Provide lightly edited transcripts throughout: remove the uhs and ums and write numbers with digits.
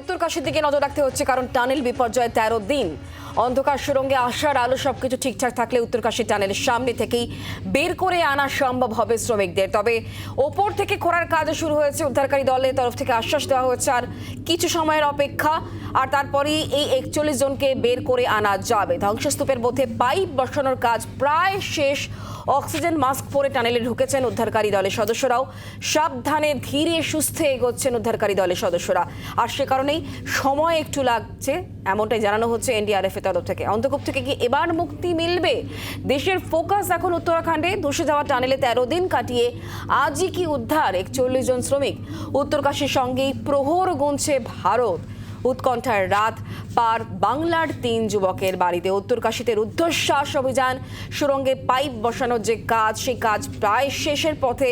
উত্তরকাশীর দিকে নজর রাখতে হচ্ছে, কারণ টানেল বিপর্যয় 13 দিন। অন্ধকার সুড়ঙ্গে আসার আলো সবকিছু ঠিকঠাক থাকলে উত্তরকাশী টানেলের সামনে থেকেই বের করে আনা সম্ভব হবে শ্রমিকদের। তবে ওপর থেকে খোঁড়ার কাজ শুরু হয়েছে, উদ্ধারকারী দলের তরফ থেকে আশ্বাস দেওয়া হয়েছে আর কিছু সময়ের অপেক্ষা, আর তারপরেই এই 41 জনকে বের করে আনা যাবে। ধ্বংসস্তূপের মধ্যে পাইপ বসানোর কাজ প্রায় শেষ। অক্সিজেন মাস্ক পরে টানেলে ঢুকেছেন উদ্ধারকারী দলের সদস্যরাও। সাবধানে ধীরে সুস্থে এগোচ্ছেন উদ্ধারকারী দলের সদস্যরা, আর সে কারণেই সময় একটু লাগছে, এমনটাই জানানো হচ্ছে এনডিআরএফ এর তরফ থেকে। অন্ধকূপ থেকে কি এবার মুক্তি মিলবে? দেশের ফোকাস এখন উত্তরাখণ্ডে। ধসে যাওয়া টানেলে 13 দিন কাটিয়ে আজই কি উদ্ধার 41 জন শ্রমিক? উত্তরকাশীর সঙ্গেই প্রহর গুনছে ভারত। উৎকণ্ঠার রাত পার বাংলার 3 যুবকের বাড়িতে। উত্তরকাশীতে রুদ্ধশ্বাস অভিযান, সুড়ঙ্গে পাইপ বসানোর যে কাজ, সেই কাজ প্রায় শেষের পথে।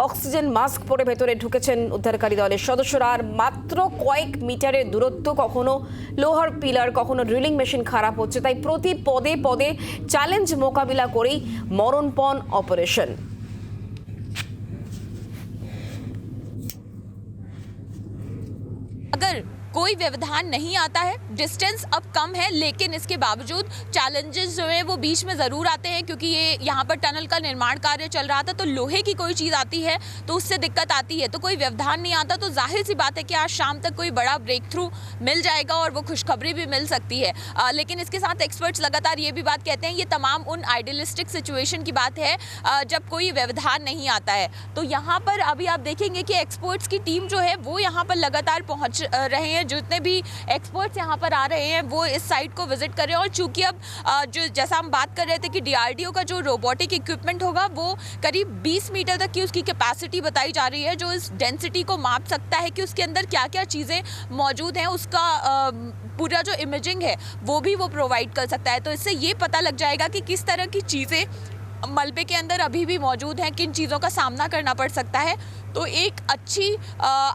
অক্সিজেন মাস্ক পরে ভেতরে ঢুকেছেন উদ্ধারকারী দলের সদস্যরা, আর মাত্র কয়েক মিটারের দূরত্ব। কখনো লোহার পিলার, কখনো ড্রিলিং মেশিন খারাপ হচ্ছে, তাই প্রতি পদে পদে চ্যালেঞ্জ মোকাবিলা করেই মরণপণ অপারেশন। अगर कोई व्यवधान नहीं आता है, डिस्टेंस अब कम है, लेकिन इसके बावजूद चैलेंजेस जो है वो बीच में ज़रूर आते हैं, क्योंकि ये यहाँ पर टनल का निर्माण कार्य चल रहा था, तो लोहे की कोई चीज़ आती है तो उससे दिक्कत आती है। तो कोई व्यवधान नहीं आता तो जाहिर सी बात है कि आज शाम तक कोई बड़ा ब्रेक थ्रू मिल जाएगा और वो खुशखबरी भी मिल सकती है। लेकिन इसके साथ एक्सपर्ट्स लगातार ये भी बात कहते हैं, ये तमाम उन आइडियलिस्टिक सिचुएशन की बात है जब कोई व्यवधान नहीं आता है। तो यहाँ पर अभी आप देखेंगे कि एक्सपर्ट्स की टीम जो है वो यहाँ पर लगातार पहुँच रहे हैं। जितने भी एक्सपर्ट्स यहाँ पर आ रहे हैं वो इस साइट को विजिट कर रहे हैं। और चूंकि अब जो जैसा हम बात कर रहे थे कि डीआरडीओ का जो रोबोटिक इक्विपमेंट होगा वो करीब 20 मीटर तक की उसकी कैपेसिटी बताई जा रही है, जो इस डेंसिटी को माप सकता है कि उसके अंदर क्या क्या चीज़ें मौजूद हैं। उसका पूरा जो इमेजिंग है वो भी वो प्रोवाइड कर सकता है। तो इससे ये पता लग जाएगा कि किस तरह की चीज़ें मलबे के अंदर अभी भी मौजूद हैं, किन चीज़ों का सामना करना पड़ सकता है। तो एक अच्छी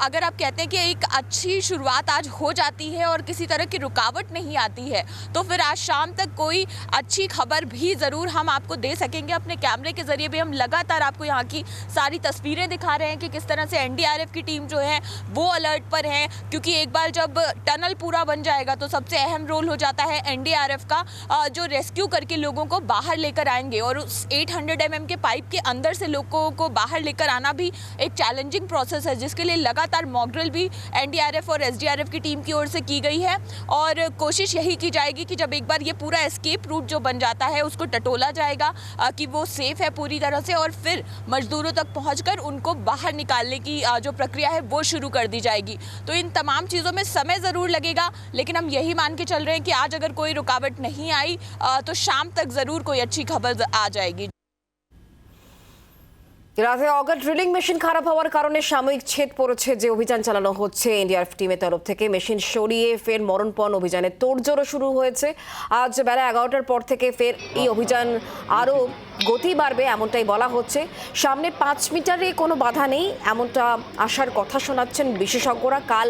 अगर आप कहते हैं कि एक अच्छी शुरुआत आज हो जाती है और किसी तरह की रुकावट नहीं आती है, तो फिर आज शाम तक कोई अच्छी खबर भी ज़रूर हम आपको दे सकेंगे। अपने कैमरे के ज़रिए भी हम लगातार आपको यहाँ की सारी तस्वीरें दिखा रहे हैं कि किस तरह से एनडीआरएफ की टीम जो है वो अलर्ट पर है, क्योंकि एक बार जब टनल पूरा बन जाएगा तो सबसे अहम रोल हो जाता है एनडीआरएफ का, जो रेस्क्यू करके लोगों को बाहर लेकर आएंगे। और उस 800 mm के पाइप के अंदर से लोगों को बाहर लेकर आना भी एक चैलेंजिंग प्रोसेस है, जिसके लिए लगातार मॉक ड्रिल भी एनडीआरएफ और एसडीआरएफ की टीम की ओर से की गई है। और कोशिश यही की जाएगी कि जब एक बार ये पूरा एस्केप रूट जो बन जाता है उसको टटोला जाएगा कि वो सेफ है पूरी तरह से, और फिर मजदूरों तक पहुंचकर उनको बाहर निकालने की जो प्रक्रिया है वो शुरू कर दी जाएगी। तो इन तमाम चीज़ों में समय ज़रूर लगेगा, लेकिन हम यही मान के चल रहे हैं कि आज अगर कोई रुकावट नहीं आई तो शाम तक ज़रूर कोई अच्छी खबर आ जाएगी। রাতে অগা ড্রিলিং মেশিন খারাপ হওয়ার কারণে সাময়িক ছেদ পড়েছে যে অভিযান চালানো হচ্ছে এনডিআরএফ টিমের তরফ থেকে। মেশিন সরিয়ে ফের মরণপণ অভিযানের তোড়জোড়ও শুরু হয়েছে। আজ বেলা 11টার পর থেকে ফের এই অভিযান আরও গতি বাড়বে এমনটাই বলা হচ্ছে। সামনে 5 মিটারে কোনো বাধা নেই এমনটা আসার কথা শোনাচ্ছেন বিশেষজ্ঞরা। কাল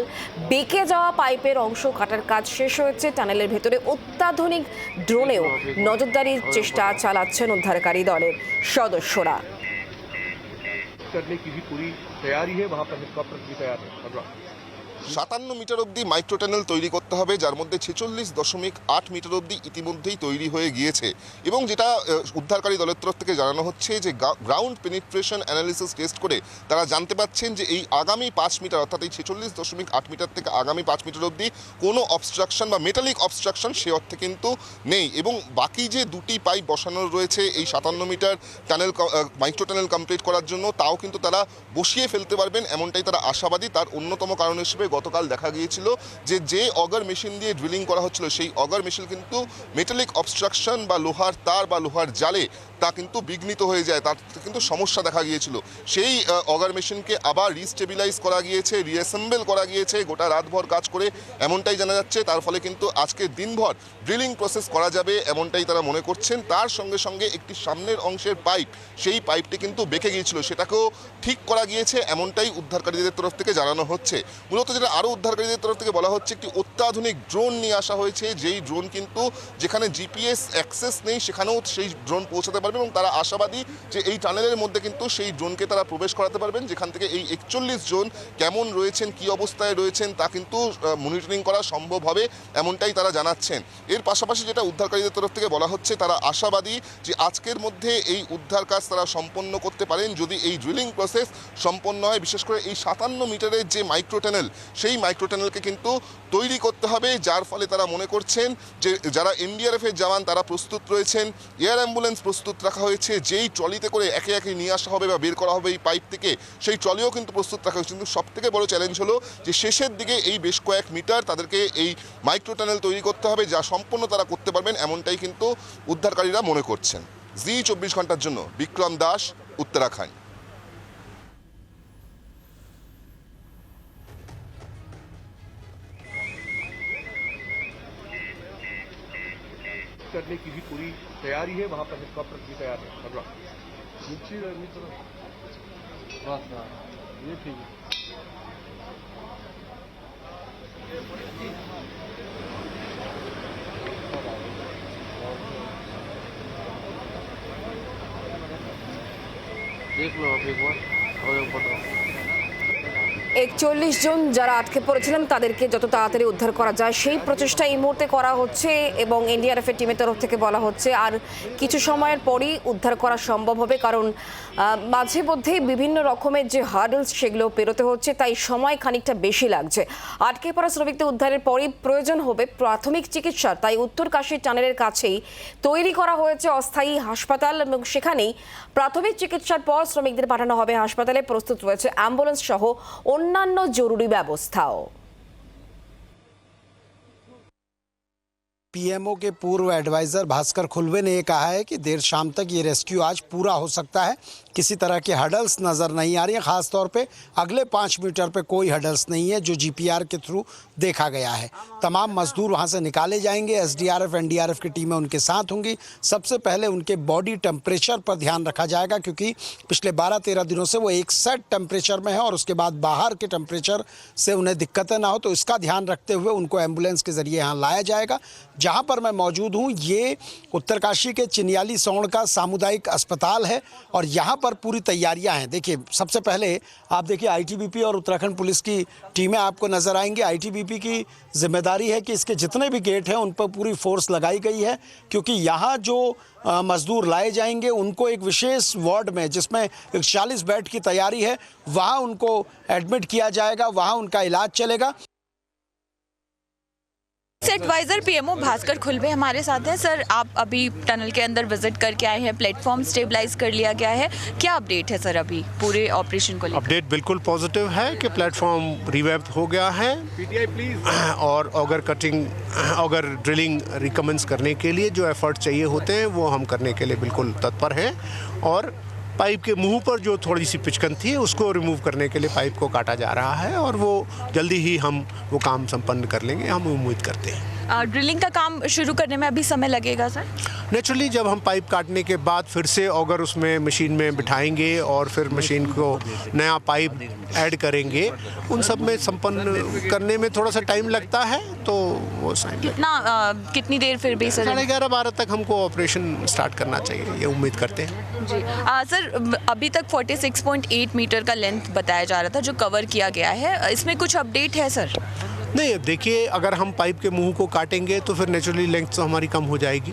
বেঁকে যাওয়া পাইপের অংশ কাটার কাজ শেষ হয়েছে। টানেলের ভেতরে অত্যাধুনিক ড্রোনেও নজরদারির চেষ্টা চালাচ্ছেন উদ্ধারকারী দলের সদস্যরা। करने की भी पूरी तैयारी है, वहाँ पर हेलीकॉप्टर भी तैयार है। 57 মিটার অবধি মাইক্রো টানেল তৈরি করতে হবে, যার মধ্যে 46.8 মিটার অবধি ইতিমধ্যেই তৈরি হয়ে গিয়েছে। এবং যেটা উদ্ধারকারী দলের তরফ থেকে জানানো হচ্ছে যে গ্রাউন্ড পেনিট্রেশন অ্যানালিসিস টেস্ট করে তারা জানতে পারছেন যে এই আগামী 5 মিটার অর্থাৎ এই 46.8 মিটার থেকে আগামী 5 মিটার অবধি কোনো অবস্ট্রাকশন বা মেটালিক অবস্ট্রাকশন সে অর্থে কিন্তু নেই। এবং বাকি যে দুটি পাইপ বসানোর রয়েছে এই 57 metre tunnel micro tunnel complete করার জন্য, তাও কিন্তু তারা বসিয়ে ফেলতে পারবেন এমনটাই তারা আশাবাদী। তার অন্যতম কারণ হিসেবে গতকাল দেখা গিয়েছিল যে অগার মেশিন দিয়ে ড্রিলিং করা হচ্ছিল সেই অগার মেশিন কিন্তু মেটালিক অবস্ট্রাকশন বা লোহার তার বা লোহার জালে তা কিন্তু বিঘ্নিত হয়ে যায়, তার কিন্তু সমস্যা দেখা গিয়েছিল। সেই অগার মেশিনকে আবার রিস্টেবিলাইজ করা গিয়েছে, রিঅ্যাসেম্বল করা গিয়েছে গোটা রাতভর কাজ করে, এমনটাই জানা যাচ্ছে। তার ফলে কিন্তু আজকে দিনভর ড্রিলিং প্রসেস করা যাবে এমনটাই তারা মনে করছেন। তার সঙ্গে সঙ্গে একটি সামনের অংশের পাইপ, সেই পাইপটি কিন্তু বেঁকে গিয়েছিল, সেটাকেও ঠিক করা গিয়েছে এমনটাই উদ্ধারকারীদের তরফ থেকে জানানো হচ্ছে। মূলত যেটা আরও উদ্ধারকারীদের তরফ থেকে বলা হচ্ছে, একটি অত্যাধুনিক ড্রোন নিয়ে আসা হয়েছে, যেই ড্রোন কিন্তু যেখানে জিপিএস অ্যাক্সেস নেই সেখানেও সেই ড্রোন পৌঁছাতে পারবে। পারবেন এবং তারা আশাবাদী যে এই টানেলের মধ্যে কিন্তু সেই ড্রোনকে তারা প্রবেশ করাতে পারবেন, যেখান থেকে এই 41 জন কেমন রয়েছেন, কি অবস্থায় রয়েছেন তা কিন্তু মনিটরিং করা সম্ভব হবে, এমনটাই তারা জানাচ্ছেন। এর পাশাপাশি যেটা উদ্ধারকারীদের তরফ থেকে বলা হচ্ছে, তারা আশাবাদী যে আজকের মধ্যে এই উদ্ধার কাজ তারা সম্পন্ন করতে পারেন যদি এই ড্রিলিং প্রসেস সম্পন্ন হয়। বিশেষ করে এই 57 মিটারের যে মাইক্রো টানেল, সেই মাইক্রো টানেলকে কিন্তু তৈরি করতে হবে, যার ফলে তারা মনে করছেন যে যারা এনডিআরএফের জওয়ান তারা প্রস্তুত রয়েছেন, এয়ার অ্যাম্বুলেন্স প্রস্তুত রাখা হয়েছে, যেই ট্রলিতে করে একে একে নিয়ে আসা হবে বা বের করা হবে এই পাইপ থেকে, সেই ট্রলিও কিন্তু প্রস্তুত রাখা হয়েছে। কিন্তু সবথেকে বড় চ্যালেঞ্জ হলো যে শেষের দিকে এই বেশ কয়েক মিটার তাদেরকে এই মাইক্রো টানেল তৈরি করতে হবে, যা সম্পূর্ণ তারা করতে পারবেন এমনটাই কিন্তু উদ্ধারকারীরা মনে করছেন। জি 24 ঘন্টার জন্য বিক্রম দাস, উত্তরাখণ্ড। करने की भी पूरी तैयारी है, वहां पर हेलीकॉप्टर भी तैयार है। ये ठीक है। देख लो आप एक बार और ऊपर 41 জন যারা আটকে পড়েছিলেন তাদেরকে যত তাড়াতাড়ি উদ্ধার করা যায় সেই প্রচেষ্টা এই মুহূর্তে করা হচ্ছে এবং এনডিআরএফ এর টিমের তরফ থেকে বলা হচ্ছে আর কিছু সময়ের পরই উদ্ধার করা সম্ভব হবে, কারণ মাঝে মধ্যেই বিভিন্ন রকমের যে হার্ডলস সেগুলো পেরোতে হচ্ছে, তাই সময় খানিকটা বেশি লাগছে। আটকে পড়া শ্রমিকদের উদ্ধারের পরই প্রয়োজন হবে প্রাথমিক চিকিৎসা, তাই উত্তরকাশী টানেলের কাছেই তৈরি করা হয়েছে অস্থায়ী হাসপাতাল এবং সেখানেই প্রাথমিক চিকিৎসার পর শ্রমিকদের পাঠানো হবে হাসপাতালে। প্রস্তুত রয়েছে অ্যাম্বুলেন্স সহ অন্যান্য জরুরি ব্যবস্থাও। पीएमओ के पूर्व एडवाइज़र भास्कर खुलवे ने ये कहा है कि देर शाम तक ये रेस्क्यू आज पूरा हो सकता है। किसी तरह के हडल्स नज़र नहीं आ रही हैं, ख़ास तौर पे अगले 5 मीटर पे कोई हडल्स नहीं है जो जीपीआर के थ्रू देखा गया है। तमाम मजदूर वहाँ से निकाले जाएंगे, एसडीआरएफ एनडीआरएफ की टीमें उनके साथ होंगी। सबसे पहले उनके बॉडी टेम्परेचर पर ध्यान रखा जाएगा, क्योंकि पिछले 12-13 दिनों से वो एक सेट टेम्परेचर में है और उसके बाद बाहर के टेम्परेचर से उन्हें दिक्कतें ना हो, तो इसका ध्यान रखते हुए उनको एम्बुलेंस के ज़रिए यहाँ लाया जाएगा। जहाँ पर मैं मौजूद हूँ ये उत्तरकाशी के चिनियाली सौड़ का सामुदायिक अस्पताल है और यहाँ पर पूरी तैयारियां हैं। देखिए, सबसे पहले आप देखिए आईटीबीपी और उत्तराखंड पुलिस की टीमें आपको नज़र आएंगी। आईटीबीपी की जिम्मेदारी है कि इसके जितने भी गेट हैं उन पर पूरी फोर्स लगाई गई है, क्योंकि यहाँ जो मजदूर लाए जाएंगे उनको एक विशेष वार्ड में, जिसमें 40 बेड की तैयारी है, वहाँ उनको एडमिट किया जाएगा, वहाँ उनका इलाज चलेगा। एडवाइजर पीएमओ भास्कर खुलवे हमारे साथ हैं। सर, आप अभी टनल के अंदर विजिट करके आए हैं, प्लेटफॉर्म स्टेबलाइज कर लिया गया है, क्या अपडेट है सर अभी पूरे ऑपरेशन को लेकर? अपडेट बिल्कुल पॉजिटिव है कि प्लेटफॉर्म रिवैम्प हो गया है और ऑगर कटिंग, ऑगर ड्रिलिंग रिकमेंस करने के लिए जो एफर्ट चाहिए होते हैं वो हम करने के लिए बिल्कुल तत्पर हैं और पाइप के मुंह पर जो थोड़ी सी पिचकन थी उसको रिमूव करने के लिए पाइप को काटा जा रहा है और वो जल्दी ही हम वो काम संपन्न कर लेंगे, हम उम्मीद करते हैं। ड्रिलिंग का काम शुरू करने में अभी समय लगेगा सर? नेचुरली जब हम पाइप काटने के बाद फिर से ऑगर उसमें मशीन में बिठाएंगे और फिर मशीन को नया पाइप ऐड करेंगे, उन सब में संपन्न करने में थोड़ा सा टाइम लगता है, तो वो कितनी देर फिर भी सर? 11:30-12 तक हमको ऑपरेशन स्टार्ट करना चाहिए, ये उम्मीद करते हैं जी। सर, अभी तक 46.8 मीटर का लेंथ बताया जा रहा था जो कवर किया गया है, इसमें कुछ अपडेट है सर? नहीं, देखिए, अगर हम पाइप के मुंह को काटेंगे तो फिर नेचुरली लेंथ तो हमारी कम हो जाएगी।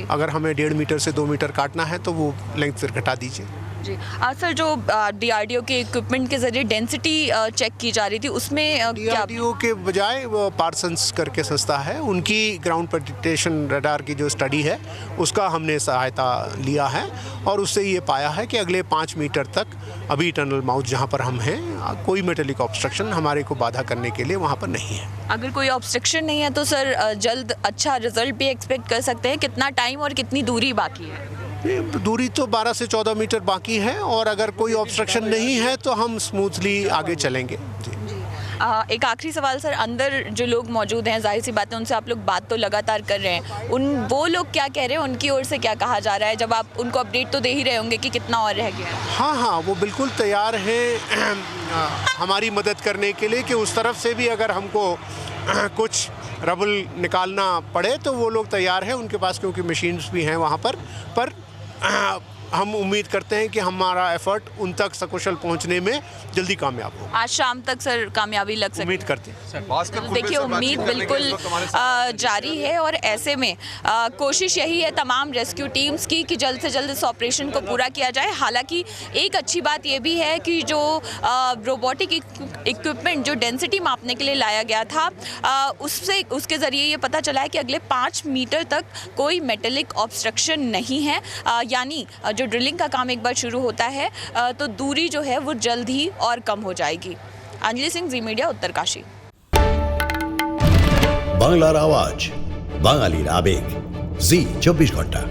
अगर हमें 1.5 मीटर से 2 मीटर काटना है तो वो लेंथ फिर घटा दीजिए जी। सर, जो डीआरडीओ के इक्विपमेंट के जरिए डेंसिटी चेक की जा रही थी उसमें क्या? डीआरडीओ के बजाय वो पार्सन्स करके संस्था है, उनकी ग्राउंड पेनिट्रेशन रडार की जो स्टडी है उसका हमने सहायता लिया है और उससे ये पाया है कि अगले 5 मीटर तक अभी टनल माउथ जहाँ पर हम हैं कोई मेटेलिक ऑब्स्ट्रक्शन हमारे को बाधा करने के लिए वहाँ पर नहीं है। अगर कोई ऑब्स्ट्रक्शन नहीं है तो सर जल्द अच्छा रिजल्ट भी एक्सपेक्ट कर सकते हैं? कितना टाइम और कितनी दूरी बाकी है? दूरी तो 12 से 14 मीटर बाकी है और अगर कोई ऑब्स्ट्रक्शन नहीं है तो हम स्मूथली आगे चलेंगे जी। एक आखिरी सवाल सर, अंदर जो लोग मौजूद हैं, जाहिर सी बात है उनसे आप लोग बात तो लगातार कर रहे हैं, वो लोग क्या कह रहे हैं, उनकी ओर से क्या कहा जा रहा है? जब आप उनको अपडेट तो दे ही रहे होंगे कि कितना और रह गया है? हाँ, वो बिल्कुल तैयार हैं हमारी मदद करने के लिए कि उस तरफ से भी अगर हमको कुछ रबल निकालना पड़े तो वो लोग तैयार हैं, उनके पास क्योंकि मशीन्स भी हैं वहाँ पर हम उम्मीद करते हैं कि हमारा एफर्ट उन तक सकुशल पहुंचने में जल्दी कामयाब हो। आज शाम तक सर कामयाबी लग सकती उम्मीद करते हैं। देखिए उम्मीद बिल्कुल जारी है और ऐसे में कोशिश यही है तमाम रेस्क्यू टीम्स की कि जल्द से जल्द इस ऑपरेशन को पूरा किया जाए। हालांकि एक अच्छी बात ये भी है कि जो रोबोटिक इक्विपमेंट जो डेंसिटी मापने के लिए लाया गया था उसके ज़रिए ये पता चला है कि अगले 5 मीटर तक कोई मेटेलिक ऑब्स्ट्रक्शन नहीं है। यानी जो ड्रिलिंग का काम एक बार शुरू होता है तो दूरी जो है वो जल्द ही और कम हो जाएगी। अंजलि सिंह, जी मीडिया, उत्तरकाशी। বাংলার আওয়াজ, বাঙালির আবেগ, জি 24 ঘন্টা।